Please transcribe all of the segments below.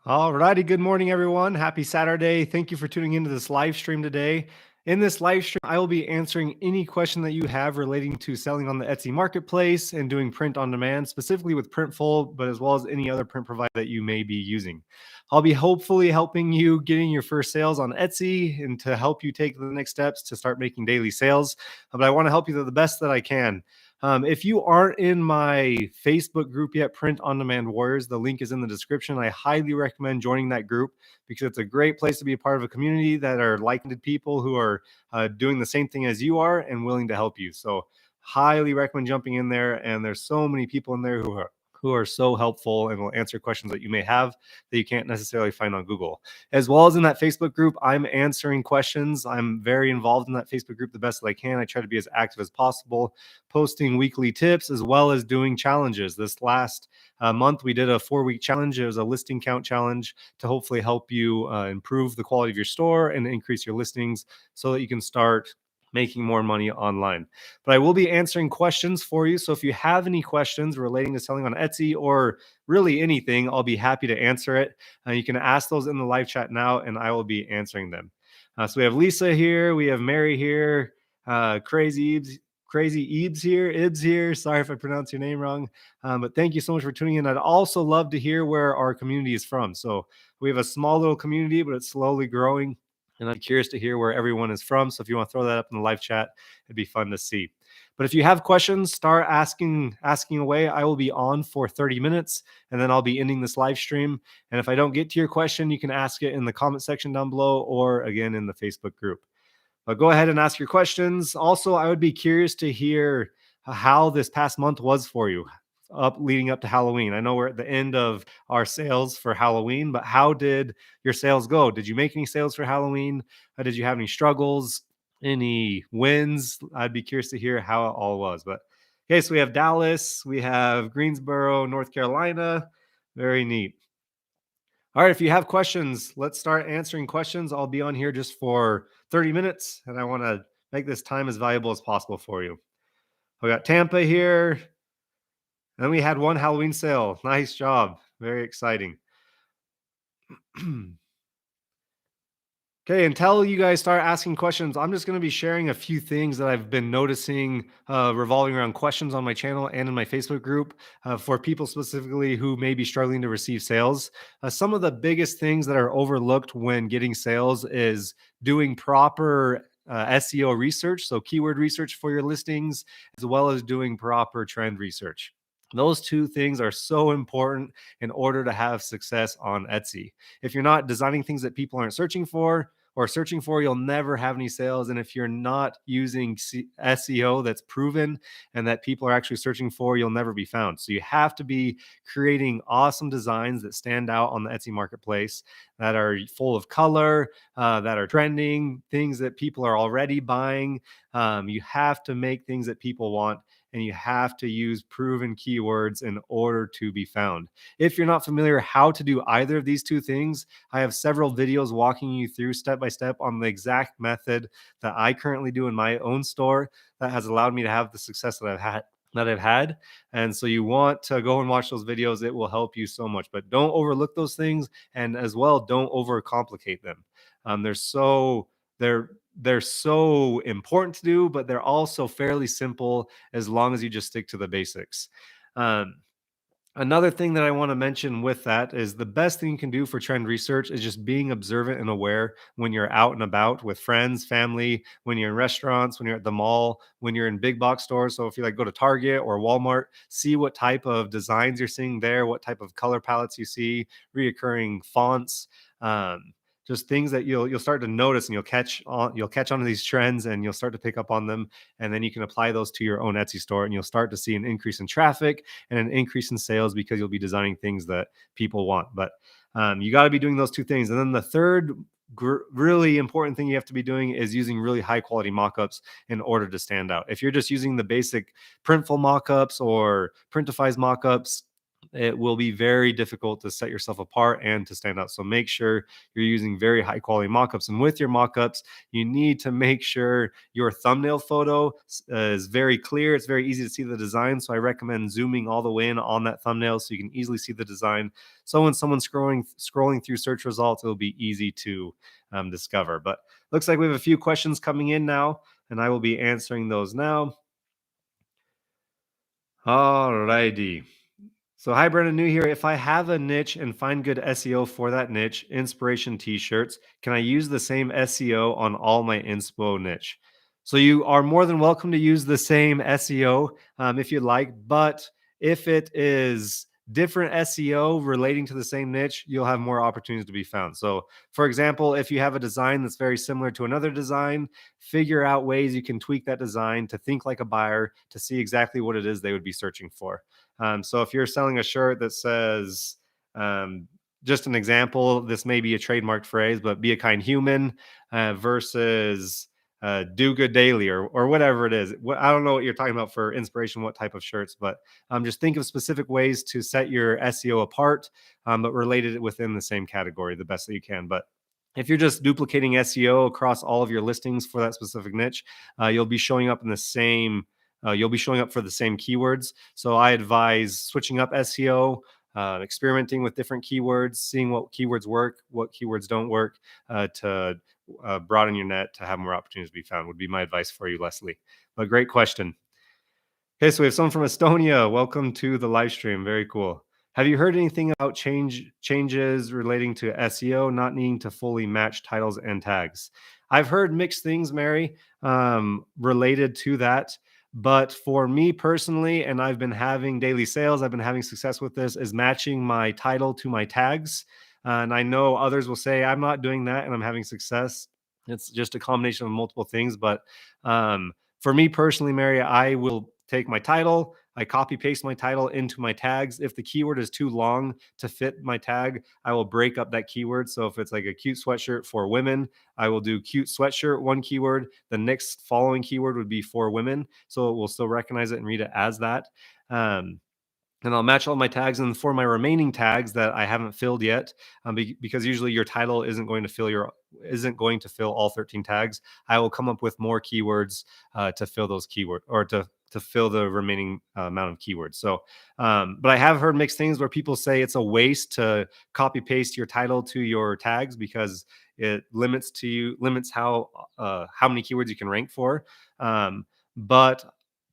All righty. Good morning, everyone. Happy Saturday. Thank you for tuning into this live stream today. In this live stream, I will be answering any question that you have relating to selling on the Etsy marketplace and doing print on demand, specifically with Printful, but as well as any other print provider that you may be using. I'll be hopefully helping you getting your first sales on Etsy and to help you take the next steps to start making daily sales. But I want to help you the best that I can. If you aren't in my Facebook group yet, Print on Demand Warriors, the link is in the description. I highly recommend joining that group because it's a great place to be a part of a community that are like-minded people who are doing the same thing as you are and willing to help you. So highly recommend jumping in there. And there's so many people in there who are so helpful and will answer questions that you may have that you can't necessarily find on Google. As well as in that Facebook group, I'm answering questions. I'm very involved in that Facebook group the best that I can. I try to be as active as possible, posting weekly tips as well as doing challenges. This last month, we did a 4-week challenge. It was a listing count challenge to hopefully help you improve the quality of your store and increase your listings so that you can start making more money online. But I will be answering questions for you. So if you have any questions relating to selling on Etsy or really anything, I'll be happy to answer it. You can ask those in the live chat now and I will be answering them. So we have Lisa here, we have Mary here, Crazy Ebs here. Sorry if I pronounced your name wrong, but thank you so much for tuning in. I'd also love to hear where our community is from. So we have a small little community, but it's slowly growing. And I'm curious to hear where everyone is from. So if you want to throw that up in the live chat, it'd be fun to see. But if you have questions, start asking away. I will be on for 30 minutes and then I'll be ending this live stream. And if I don't get to your question, you can ask it in the comment section down below or again in the Facebook group. But go ahead and ask your questions. Also, I would be curious to hear how this past month was for you leading up to Halloween. I know we're at the end of our sales for Halloween, but how did your sales go? Did you make any sales for Halloween? Did you have any struggles, any wins? I'd be curious to hear how it all was. But okay, so we have Dallas, we have Greensboro, North Carolina. Very neat. All right, if you have questions, let's start answering questions. I'll be on here just for 30 minutes, and I want to make this time as valuable as possible for you. We got Tampa here. And we had one Halloween sale. Nice job. Very exciting. Okay, until you guys start asking questions, I'm just going to be sharing a few things that I've been noticing revolving around questions on my channel and in my Facebook group for people specifically who may be struggling to receive sales. Some of the biggest things that are overlooked when getting sales is doing proper SEO research, so keyword research for your listings, as well as doing proper trend research. Those two things are so important in order to have success on Etsy. If you're not designing things that people aren't searching for, you'll never have any sales. And if you're not using SEO that's proven and that people are actually searching for, you'll never be found. So you have to be creating awesome designs that stand out on the Etsy marketplace, that are full of color, that are trending, things that people are already buying. You have to make things that people want, and you have to use proven keywords in order to be found. If you're not familiar how to do either of these two things, I have several videos walking you through step by step on the exact method that I currently do in my own store that has allowed me to have the success that I've had. And so you want to go and watch those videos. It will help you so much, but don't overlook those things. And as well, don't overcomplicate them. They're so important to do, but they're also fairly simple as long as you just stick to the basics. Another thing that I want to mention with that is the best thing you can do for trend research is just being observant and aware when you're out and about with friends, family, when you're in restaurants, when you're at the mall, when you're in big box stores. So if you like go to Target or Walmart, see what type of designs you're seeing there, what type of color palettes you see, reoccurring fonts, just things that you'll start to notice, and you'll catch on to these trends and you'll start to pick up on them, and then you can apply those to your own Etsy store, and you'll start to see an increase in traffic and an increase in sales because you'll be designing things that people want. But you got to be doing those two things. And then the third really important thing you have to be doing is using really high quality mockups in order to stand out. If you're just using the basic Printful mockups or Printify's mockups, it will be very difficult to set yourself apart and to stand out. So make sure you're using very high quality mockups. And with your mockups, you need to make sure your thumbnail photo is very clear. It's very easy to see the design. So I recommend zooming all the way in on that thumbnail so you can easily see the design. So when someone's scrolling through search results, it'll be easy to discover. But looks like we have a few questions coming in now, and I will be answering those now. All righty. So, hi, Brennan, new here. If I have a niche and find good SEO for that niche, inspiration t-shirts, can I use the same SEO on all my inspo niche? So, you are more than welcome to use the same SEO if you'd like, but if it is different SEO relating to the same niche, you'll have more opportunities to be found. So, for example, if you have a design that's very similar to another design, figure out ways you can tweak that design to think like a buyer to see exactly what it is they would be searching for. So if you're selling a shirt that says, um, just an example, this may be a trademarked phrase, but be a kind human versus do good daily or whatever it is. I don't know what you're talking about for inspiration, what type of shirts, but just think of specific ways to set your SEO apart, but related it within the same category the best that you can. But if you're just duplicating SEO across all of your listings for that specific niche, you'll be showing up in the same you'll be showing up for the same keywords. So I advise switching up SEO, experimenting with different keywords, seeing what keywords work, what keywords don't work, to broaden your net to have more opportunities to be found, would be my advice for you, Leslie. But great question. Okay, so we have someone from Estonia. Welcome to the live stream. Very cool. Have you heard anything about changes relating to SEO not needing to fully match titles and tags? I've heard mixed things, Mary, related to that. But for me personally, and I've been having daily sales, I've been having success with this, is matching my title to my tags. And I know others will say, I'm not doing that and I'm having success. It's just a combination of multiple things. But for me personally, Mary, I will take my title, I copy paste my title into my tags. If the keyword is too long to fit my tag, I will break up that keyword. So if it's like a cute sweatshirt for women, I will do cute sweatshirt, one keyword. The next following keyword would be for women. So it will still recognize it and read it as that. And I'll match all my tags. And for my remaining tags that I haven't filled yet, because usually your title isn't going to fill all 13 tags, I will come up with more keywords to fill those keywords, or to fill the remaining amount of keywords. So, but I have heard mixed things where people say it's a waste to copy paste your title to your tags because it limits how many keywords you can rank for. But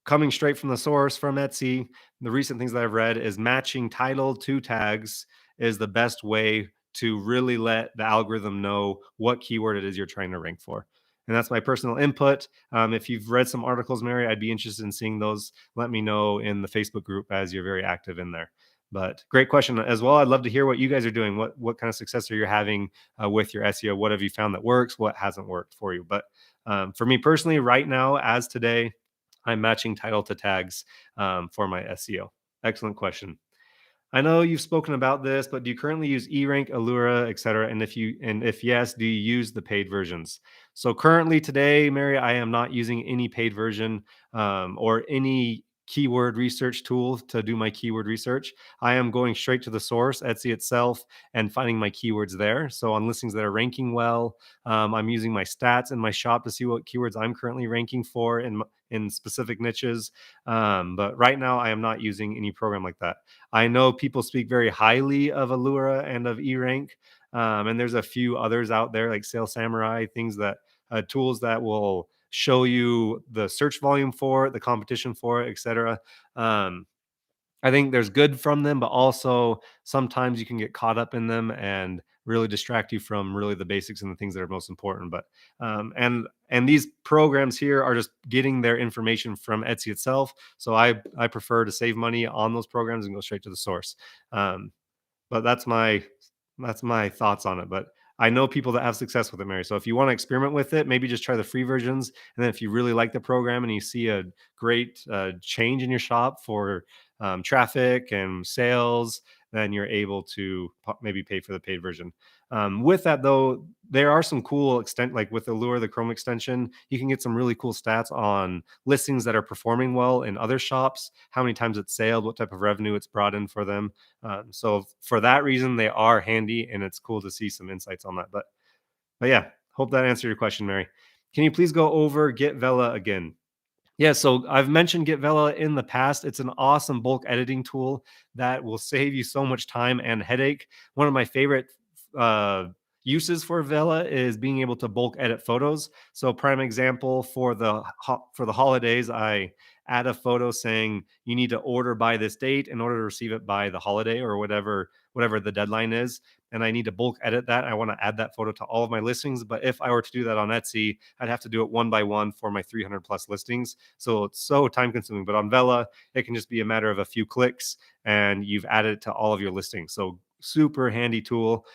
coming straight from the source from Etsy, the recent things that I've read is matching title to tags is the best way to really let the algorithm know what keyword it is you're trying to rank for. And that's my personal input. If you've read some articles, Mary, I'd be interested in seeing those. Let me know in the Facebook group, as you're very active in there. But great question as well. I'd love to hear what you guys are doing. What kind of success are you having with your SEO? What have you found that works? What hasn't worked for you? But for me personally, right now, as today, I'm matching title to tags for my SEO. Excellent question. I know you've spoken about this, but do you currently use eRank, Alura, etc.? And if yes, do you use the paid versions? So currently today, Mary, I am not using any paid version or any keyword research tool to do my keyword research. I am going straight to the source, Etsy itself, and finding my keywords there. So on listings that are ranking well, I'm using my stats in my shop to see what keywords I'm currently ranking for in specific niches. But right now, I am not using any program like that. I know people speak very highly of Alura and of eRank, and there's a few others out there like Sales Samurai, tools that will show you the search volume for it, the competition for it, etc. I think there's good from them, but also sometimes you can get caught up in them and really distract you from really the basics and the things that are most important. But and these programs here are just getting their information from Etsy itself. So I prefer to save money on those programs and go straight to the source. But that's my thoughts on it. But I know people that have success with it, Mary. So if you want to experiment with it, maybe just try the free versions. And then if you really like the program and you see a great change in your shop for traffic and sales, then you're able to maybe pay for the paid version. With that though, there are some cool extent, like with Allura, the Chrome extension, you can get some really cool stats on listings that are performing well in other shops, how many times it's sailed, what type of revenue it's brought in for them. So for that reason, they are handy, and it's cool to see some insights on that. But yeah, hope that answered your question, Mary. Can you please go over Get Vela again? Yeah, so I've mentioned Get Vela in the past. It's an awesome bulk editing tool that will save you so much time and headache. One of my favorite uh, uses for Vela is being able to bulk edit photos. So, prime example for the holidays, I add a photo saying you need to order by this date in order to receive it by the holiday or whatever the deadline is, and I need to bulk edit that. I want to add that photo to all of my listings. But if I were to do that on Etsy, I'd have to do it one by one for my 300 plus listings. So it's so time consuming. But on Vela, it can just be a matter of a few clicks and you've added it to all of your listings. So super handy tool.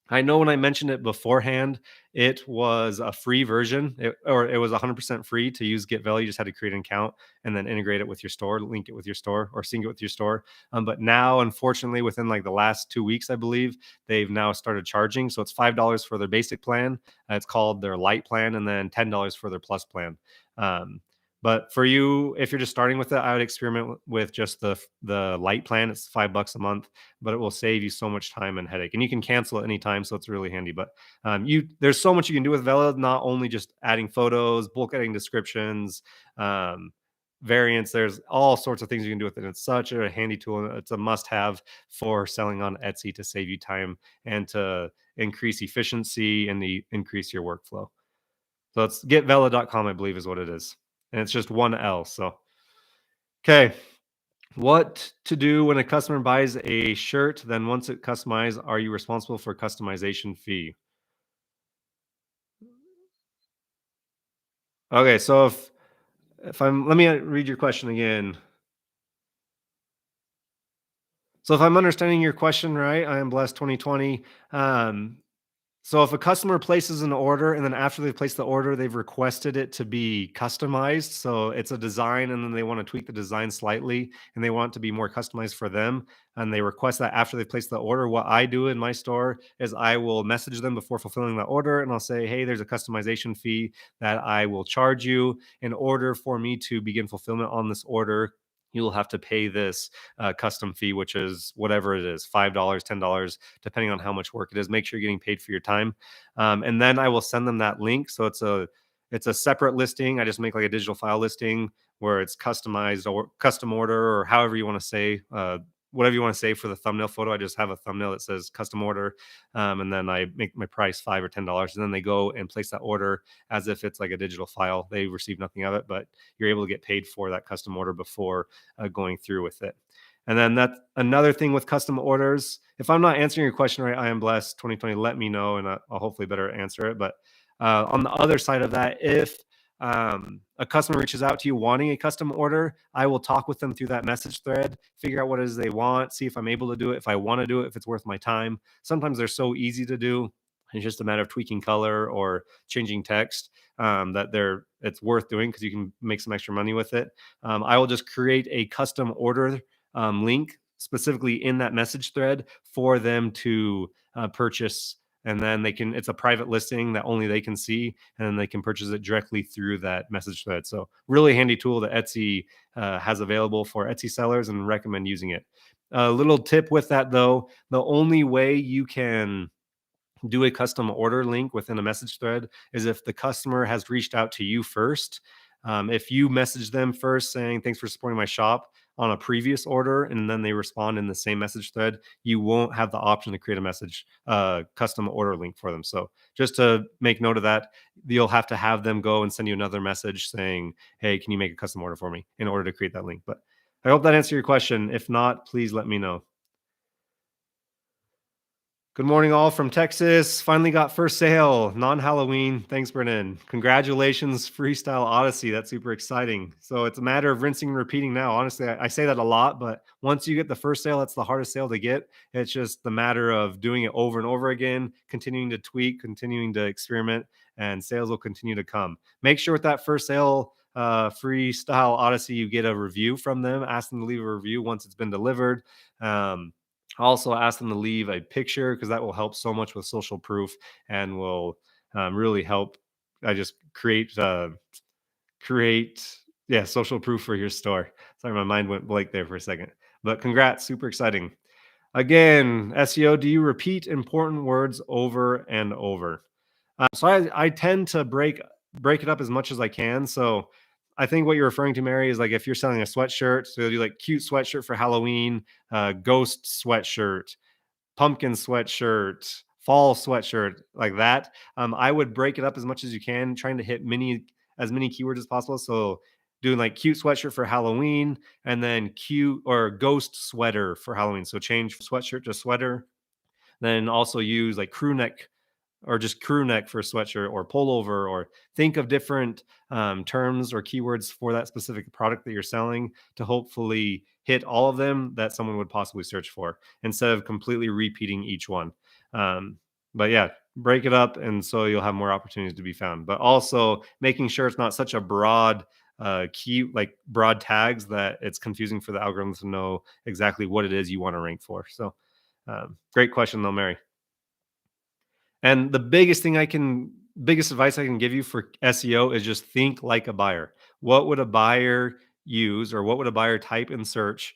I know when I mentioned it beforehand, it was a free version, or it was 100% free to use Get Vela. You just had to create an account and then integrate it with your store, link it with your store, or sync it with your store. But now, unfortunately, within like the last 2 weeks, I believe they've now started charging. So it's $5 for their basic plan. It's called their light plan, and then $10 for their plus plan. Um, but for you, if you're just starting with it, I would experiment with just the light plan. It's $5 a month, but it will save you so much time and headache. And you can cancel at any time, so it's really handy. But there's so much you can do with Vela, not only just adding photos, bulk editing descriptions, um, variants. There's all sorts of things you can do with it. It's such a handy tool. It's a must-have for selling on Etsy to save you time and to increase efficiency and increase your workflow. So it's getvela.com, I believe, is what it is. And it's just one L. So, okay. What to do when a customer buys a shirt, then once it customized, are you responsible for customization fee? Okay, so if I'm let me read your question again. So if I'm understanding your question right, I am blessed 2020. Um, So if a customer places an order and then after they place the order, they've requested it to be customized. So it's a design and then they want to tweak the design slightly and they want it to be more customized for them. And they request that after they place the order. What I do in my store is I will message them before fulfilling the order and I'll say, hey, there's a customization fee that I will charge you in order for me to begin fulfillment on this order. You'll have to pay this custom fee, which is whatever it is, $5, $10, depending on how much work it is. Make sure you're getting paid for your time. And then I will send them that link. So it's a separate listing. I just make like a digital file listing where it's customized or custom order or however you want to say, whatever you want to say for the thumbnail photo. I just have a thumbnail that says custom order. And then I make my price $5 or $10. And then they go and place that order as if it's like a digital file. They receive nothing of it, but you're able to get paid for that custom order before going through with it. And then that's another thing with custom orders. If I'm not answering your question right, I am blessed 2020. Let me know, and I'll hopefully better answer it. But on the other side of that, if a customer reaches out to you wanting a custom order, I will talk with them through that message thread, figure out what it is they want, see if I'm able to do it, if I want to do it, if it's worth my time. Sometimes they're so easy to do. It's just a matter of tweaking color or changing text that it's worth doing because you can make some extra money with it. I will just create a custom order link specifically in that message thread for them to purchase, and then it's a private listing that only they can see, and then they can purchase it directly through that message thread. So really handy tool that Etsy has available for Etsy sellers, and recommend using it. A little tip with that though, the only way you can do a custom order link within a message thread is if the customer has reached out to you first. If you message them first saying, thanks for supporting my shop on a previous order, and then they respond in the same message thread, you won't have the option to create a custom order link for them. So just to make note of that, you'll have to have them go and send you another message saying, hey, can you make a custom order for me in order to create that link? But I hope that answered your question. If not, please let me know. Good morning, all from Texas. Finally got first sale, non-Halloween. Thanks, Brennan. Congratulations, Freestyle Odyssey. That's super exciting. So it's a matter of rinsing and repeating now. Honestly, I say that a lot, but once you get the first sale, that's the hardest sale to get. It's just the matter of doing it over and over again, continuing to tweak, continuing to experiment, and sales will continue to come. Make sure with that first sale, Freestyle Odyssey, you get a review from them. Ask them to leave a review once it's been delivered. Um, Also, ask them to leave a picture because that will help so much with social proof and will really help. I just create yeah, social proof for your store. Sorry, my mind went blank there for a second. But congrats, super exciting. Again, SEO, do you repeat important words over and over? So I tend to break it up as much as I can. So I think what you're referring to, Mary, is like if you're selling a sweatshirt, so you'll do like cute sweatshirt for Halloween, ghost sweatshirt, pumpkin sweatshirt, fall sweatshirt, like that. I would break it up as much as you can, trying to hit as many keywords as possible. So doing like cute sweatshirt for Halloween, and then cute or ghost sweater for Halloween. So change sweatshirt to sweater. Then also use like crew neck or just crew neck for a sweatshirt or pullover, or think of different terms or keywords for that specific product that you're selling to hopefully hit all of them that someone would possibly search for instead of completely repeating each one. um, but yeah, break it up and so you'll have more opportunities to be found, but also making sure it's not such a broad broad tags that it's confusing for the algorithms to know exactly what it is you want to rank for. So great question though, Mary. And the biggest advice I can give you for SEO is just think like a buyer. What would a buyer use, or what would a buyer type in search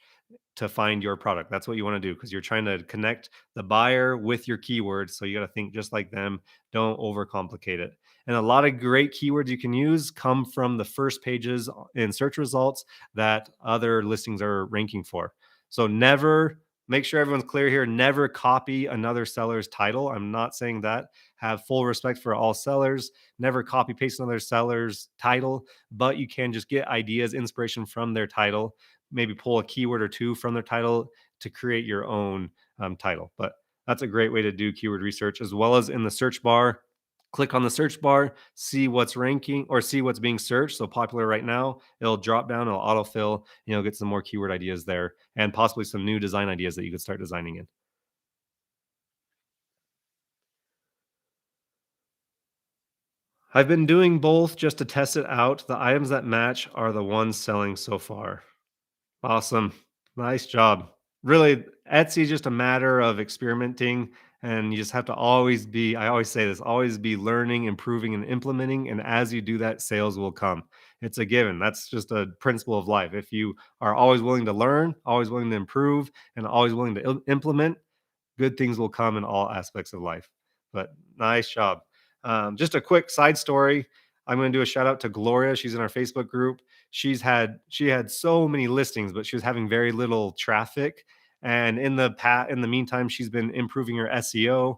to find your product? That's what you want to do because you're trying to connect the buyer with your keywords. So you got to think just like them. Don't overcomplicate it. And a lot of great keywords you can use come from the first pages in search results that other listings are ranking for. So never, make sure everyone's clear here, never copy another seller's title. I'm not saying that. Have full respect for all sellers. Never copy paste another seller's title, but you can just get ideas, inspiration from their title, maybe pull a keyword or two from their title to create your own title. But that's a great way to do keyword research, as well as in the search bar. Click on the search bar, see what's ranking or see what's being searched. So popular right now, it'll drop down, it'll autofill, get some more keyword ideas there and possibly some new design ideas that you could start designing in. I've been doing both just to test it out. The items that match are the ones selling so far. Awesome. Nice job. Really, Etsy is just a matter of experimenting, and you just have to always be, I always say this, always be learning, improving, and implementing. And as you do that, sales will come. It's a given. That's just a principle of life. If you are always willing to learn, always willing to improve, and always willing to implement, good things will come in all aspects of life. But nice job. Just a quick side story. I'm going to do a shout out to Gloria. She's in our Facebook group. She had so many listings, but she was having very little traffic. And in the meantime, she's been improving her SEO,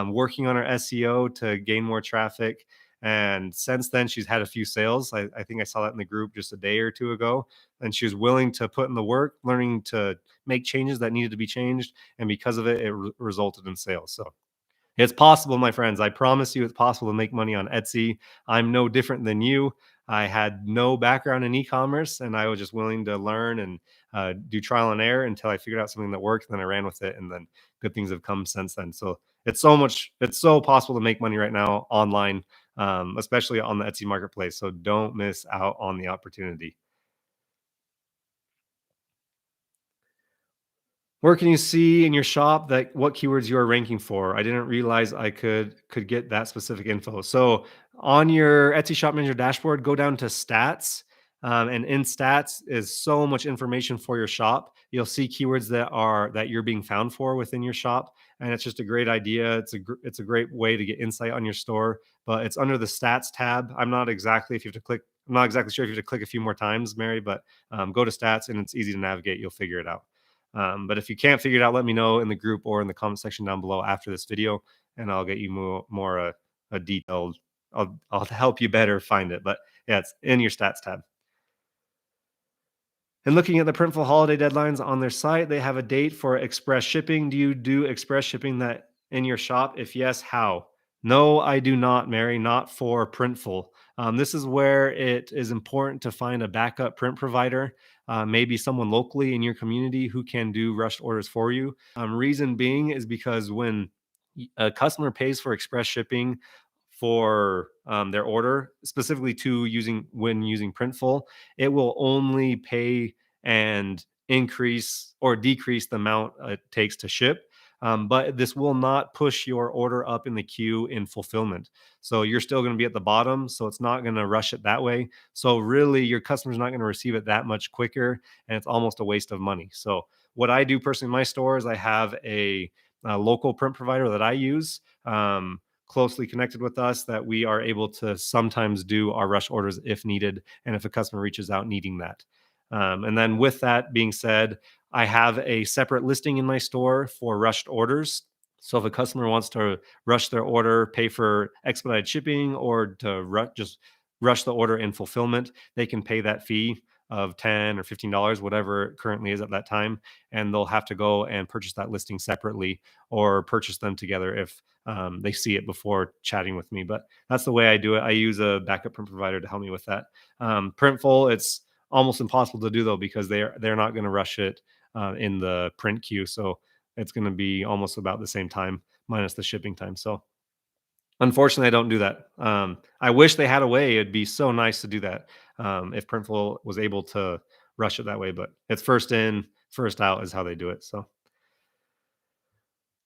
working on her SEO to gain more traffic. And since then, she's had a few sales. I think I saw that in the group just a day or two ago. And she was willing to put in the work, learning to make changes that needed to be changed, and because of it, it resulted in sales. So it's possible, my friends. I promise you, it's possible to make money on Etsy. I'm no different than you. I had no background in e-commerce, and I was just willing to learn and do trial and error until I figured out something that worked. And then I ran with it, and then good things have come since then. So it's so possible to make money right now online, especially on the Etsy marketplace. So don't miss out on the opportunity. Where can you see in your shop that what keywords you are ranking for? I didn't realize I could get that specific info. So on your Etsy Shop Manager dashboard, go down to stats. And in stats is so much information for your shop. You'll see keywords that you're being found for within your shop, and it's just a great idea. It's a great way to get insight on your store. But it's under the stats tab. I'm not exactly sure if you have to click a few more times, Mary, but go to stats and it's easy to navigate. You'll figure it out. But if you can't figure it out, let me know in the group or in the comment section down below after this video, and I'll get you more a detailed. I'll help you better find it. But yeah, it's in your stats tab. And looking at the Printful holiday deadlines on their site, they have a date for express shipping. Do you do express shipping that in your shop? If yes, how? No, I do not, Mary, not for Printful. This is where it is important to find a backup print provider, maybe someone locally in your community who can do rushed orders for you. Reason being is because when a customer pays for express shipping for their order, specifically to when using Printful, it will only pay and increase or decrease the amount it takes to ship. But this will not push your order up in the queue in fulfillment. So you're still going to be at the bottom. So it's not going to rush it that way. So really, your customer's not going to receive it that much quicker, and it's almost a waste of money. So what I do personally in my store is I have a local print provider that I use. Closely connected with us, that we are able to sometimes do our rush orders if needed, and if a customer reaches out needing that. And then with that being said, I have a separate listing in my store for rushed orders. So if a customer wants to rush their order, pay for expedited shipping, or to just rush the order in fulfillment, they can pay that fee of $10 or $15, whatever it currently is at that time, and they'll have to go and purchase that listing separately, or purchase them together if they see it before chatting with me. But that's the way I do it. I use a backup print provider to help me with that. Printful, it's almost impossible to do though, because they're not going to rush it in the print queue. So it's going to be almost about the same time minus the shipping time. So unfortunately, I don't do that. I wish they had a way. It'd be so nice to do that, if Printful was able to rush it that way. But it's first in, first out is how they do it. So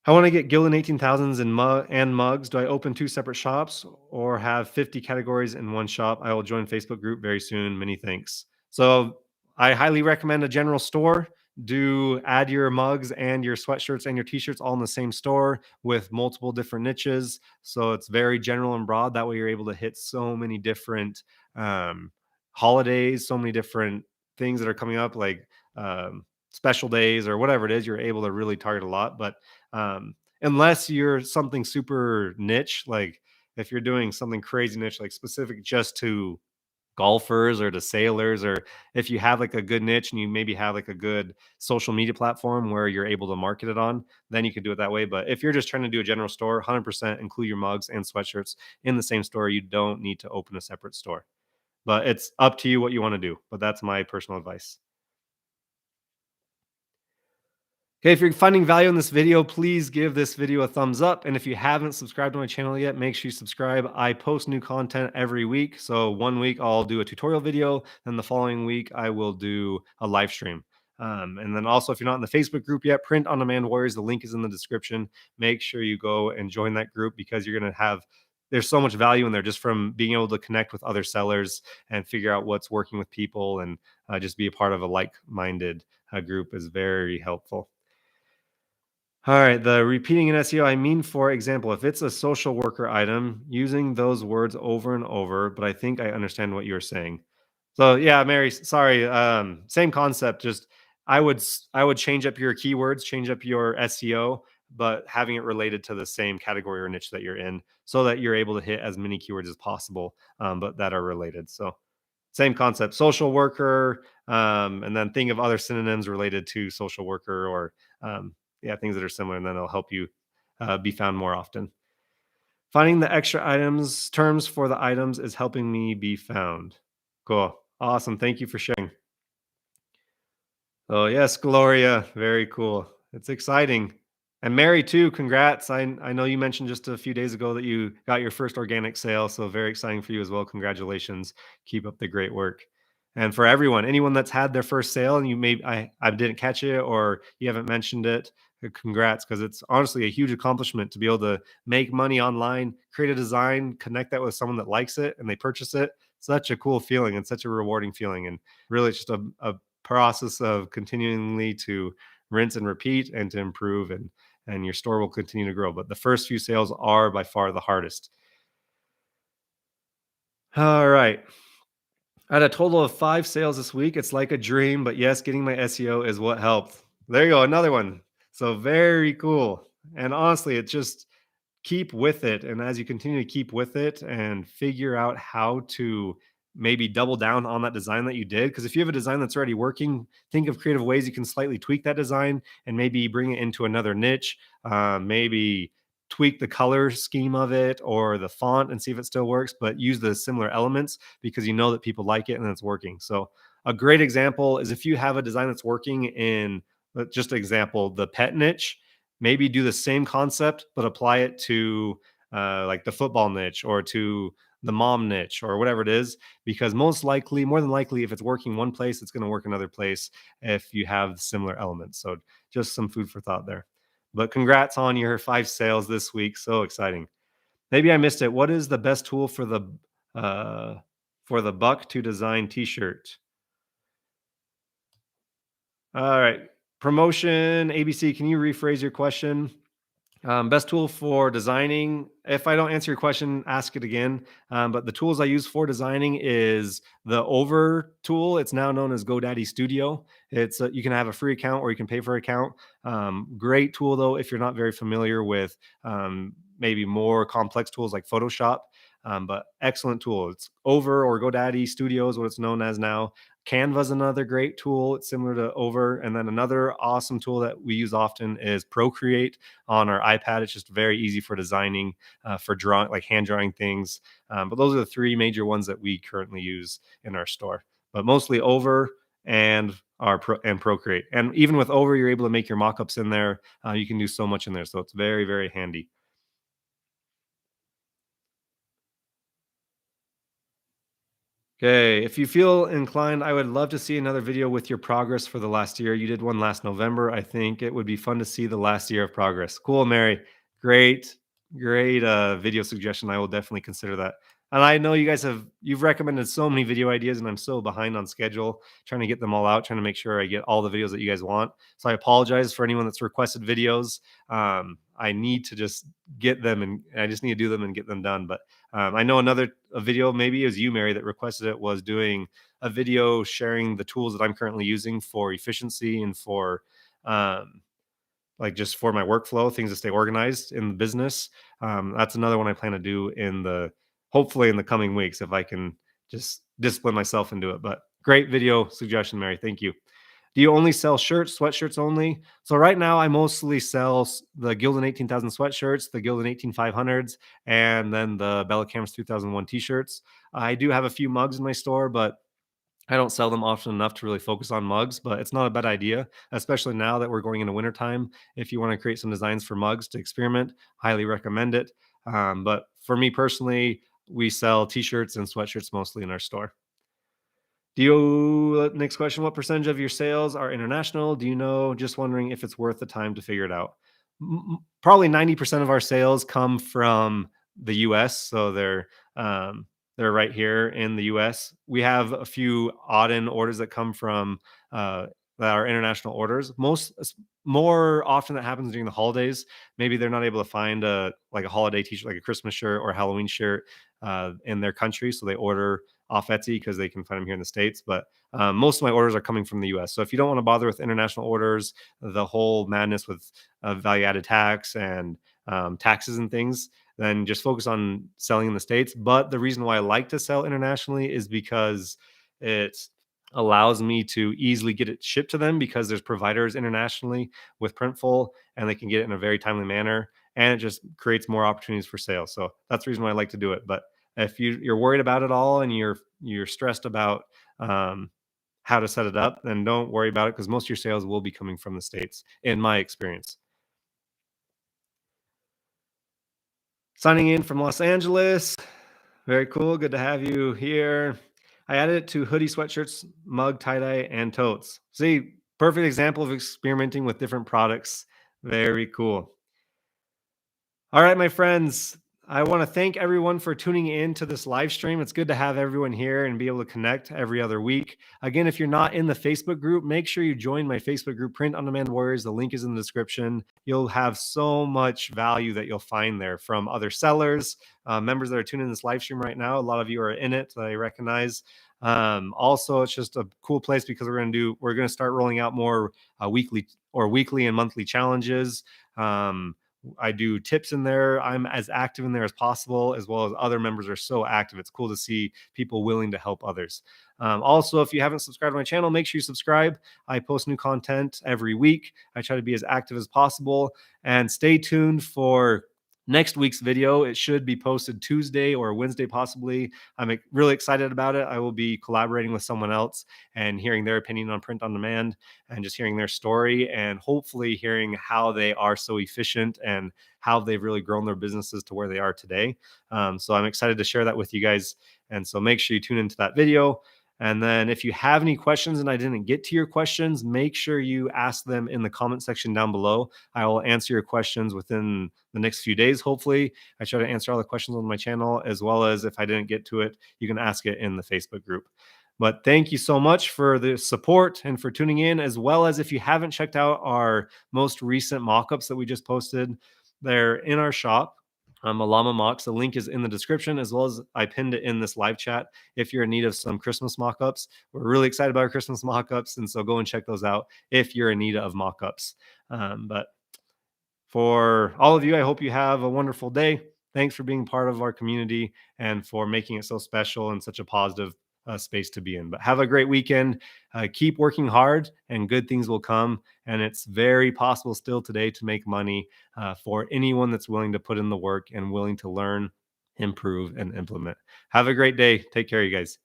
I want to get Gildan 18,000s and mugs. Do I open two separate shops or have 50 categories in one shop? I will join Facebook group very soon. Many thanks. So I highly recommend a general store. Do add your mugs and your sweatshirts and your t-shirts all in the same store with multiple different niches. So it's very general and broad. That way you're able to hit so many different um, holidays, so many different things that are coming up, like special days or whatever it is. You're able to really target a lot. But unless you're something super niche, like if you're doing something crazy niche, like specific just to golfers or to sailors, or if you have like a good niche and you maybe have like a good social media platform where you're able to market it on, then you could do it that way. But if you're just trying to do a general store, 100% include your mugs and sweatshirts in the same store. You don't need to open a separate store, but it's up to you what you want to do. But that's my personal advice. Okay, if you're finding value in this video, please give this video a thumbs up. And if you haven't subscribed to my channel yet, make sure you subscribe. I post new content every week. So one week I'll do a tutorial video, then the following week I will do a live stream. And then also, if you're not in the Facebook group yet, Print on Demand Warriors, the link is in the description. Make sure you go and join that group, because you're going to there's so much value in there, just from being able to connect with other sellers and figure out what's working with people, and just be a part of a like-minded group is very helpful. All right, the repeating in SEO, I mean, for example, if it's a social worker item, using those words over and over, but I think I understand what you're saying. So yeah, Mary, sorry, same concept, just I would change up your keywords, change up your SEO, but having it related to the same category or niche that you're in, so that you're able to hit as many keywords as possible, but that are related. So same concept, social worker, and then think of other synonyms related to social worker, or yeah, things that are similar, and then it'll help you be found more often. Finding the extra items terms for the items is helping me be found. Cool, awesome. Thank you for sharing. Oh, yes, Gloria. Very cool. It's exciting. And Mary, too, congrats. I know you mentioned just a few days ago that you got your first organic sale. So very exciting for you as well. Congratulations. Keep up the great work. And for everyone, anyone that's had their first sale and I didn't catch it, or you haven't mentioned it, congrats, because it's honestly a huge accomplishment to be able to make money online, create a design, connect that with someone that likes it and they purchase it. Such a cool feeling and such a rewarding feeling. And really, it's just a process of continually to rinse and repeat and to improve, and your store will continue to grow. But the first few sales are by far the hardest. All right. I had a total of 5 sales this week. It's like a dream, but yes, getting my SEO is what helped. There you go, another one. So very cool. And honestly, it just keep with it. And as you continue to keep with it and figure out how to maybe double down on that design that you did, because if you have a design that's already working, think of creative ways you can slightly tweak that design and maybe bring it into another niche. Maybe tweak the color scheme of it or the font and see if it still works, but use the similar elements because you know that people like it and it's working. So a great example is if you have a design that's working in, just an example, the pet niche, maybe do the same concept, but apply it to like the football niche or to the mom niche or whatever it is, because most likely, more than likely, if it's working one place, it's going to work another place if you have similar elements. So just some food for thought there. But congrats on your 5 sales this week. So exciting. Maybe I missed it. What is the best tool uh, for the buck to design t-shirt? All right. Promotion ABC. Can you rephrase your question? Best tool for designing. If I don't answer your question, ask it again. But the tools I use for designing is the Over tool. It's now known as GoDaddy Studio. You can have a free account or you can pay for an account. Great tool though if you're not very familiar with maybe more complex tools like Photoshop. But excellent tool. It's Over or GoDaddy Studio is what it's known as now. Canva's another great tool. It's similar to Over. And then another awesome tool that we use often is Procreate on our iPad. It's just very easy for designing, for drawing, like hand drawing things. But those are the three major ones that we currently use in our store. But mostly Over and and Procreate. And even with Over, you're able to make your mockups in there. You can do so much in there. So it's very, very handy. Okay, if you feel inclined, I would love to see another video with your progress for the last year. You did one last November. I think it would be fun to see the last year of progress. Cool, Mary. Great, great video suggestion. I will definitely consider that. And I know you've recommended so many video ideas, and I'm so behind on schedule trying to get them all out, trying to make sure I get all the videos that you guys want. So I apologize for anyone that's requested videos. I need to just get them, and I just need to do them and get them done. But I know a video, maybe it was you, Mary, that requested it, was doing a video sharing the tools that I'm currently using for efficiency and for um, like just for my workflow, things to stay organized in the business. That's another one I plan to do hopefully in the coming weeks if I can just discipline myself and do it. But great video suggestion, Mary. Thank you. Do you only sell shirts, sweatshirts only? So right now I mostly sell the Gildan 18,000 sweatshirts, the Gildan 18500s, and then the Bella Cams 2001 t-shirts. I do have a few mugs in my store, but I don't sell them often enough to really focus on mugs, but it's not a bad idea, especially now that we're going into wintertime. If you want to create some designs for mugs to experiment, highly recommend it. But for me personally, we sell t-shirts and sweatshirts mostly in our store. Next question, what percentage of your sales are international? Do you know? Just wondering if it's worth the time to figure it out. Probably 90% of our sales come from the US. So they're right here in the US. We have a few odd-in orders that come from that are international orders. More often that happens during the holidays. Maybe they're not able to find a holiday t-shirt, like a Christmas shirt or a Halloween shirt in their country, so they order off Etsy because they can find them here in the States. But most of my orders are coming from the US. So if you don't want to bother with international orders, the whole madness with value added tax and taxes and things, then just focus on selling in the States. But the reason why I like to sell internationally is because it allows me to easily get it shipped to them, because there's providers internationally with Printful and they can get it in a very timely manner, and it just creates more opportunities for sales. So that's the reason why I like to do it. But if you're worried about it all and you're stressed about how to set it up, then don't worry about it, because most of your sales will be coming from the States, in my experience. Signing in from Los Angeles. Very cool. Good to have you here. I added it to hoodie, sweatshirts, mug, tie-dye, and totes. See, perfect example of experimenting with different products. Very cool. All right, my friends, I want to thank everyone for tuning in to this live stream. It's good to have everyone here and be able to connect every other week. Again, if you're not in the Facebook group, make sure you join my Facebook group, Print on Demand Warriors. The link is in the description. You'll have so much value that you'll find there from other sellers, members that are tuning in this live stream right now. A lot of you are in it that I recognize. Also, it's just a cool place because we're going to start rolling out more weekly and monthly challenges. I do tips in there. I'm as active in there as possible, as well as other members are so active. It's cool to see people willing to help others. Also, if you haven't subscribed to my channel, make sure you subscribe. I post new content every week. I try to be as active as possible, and stay tuned for next week's video, it should be posted Tuesday or Wednesday, possibly. I'm really excited about it. I will be collaborating with someone else and hearing their opinion on print on demand and just hearing their story and hopefully hearing how they are so efficient and how they've really grown their businesses to where they are today. So I'm excited to share that with you guys. And so make sure you tune into that video. And then if you have any questions and I didn't get to your questions, make sure you ask them in the comment section down below. I will answer your questions within the next few days, hopefully. I try to answer all the questions on my channel, as well as if I didn't get to it, you can ask it in the Facebook group. But thank you so much for the support and for tuning in, as well as if you haven't checked out our most recent mock-ups that we just posted, they're in our shop. Alama Mocks. The link is in the description, as well as I pinned it in this live chat. If you're in need of some Christmas mock-ups, we're really excited about our Christmas mock-ups, and so go and check those out if you're in need of mock-ups. But for all of you, I hope you have a wonderful day. Thanks for being part of our community and for making it so special and such a positive space to be in. But have a great weekend. Keep working hard, and good things will come. And it's very possible still today to make money for anyone that's willing to put in the work and willing to learn, improve, and implement. Have a great day. Take care, you guys.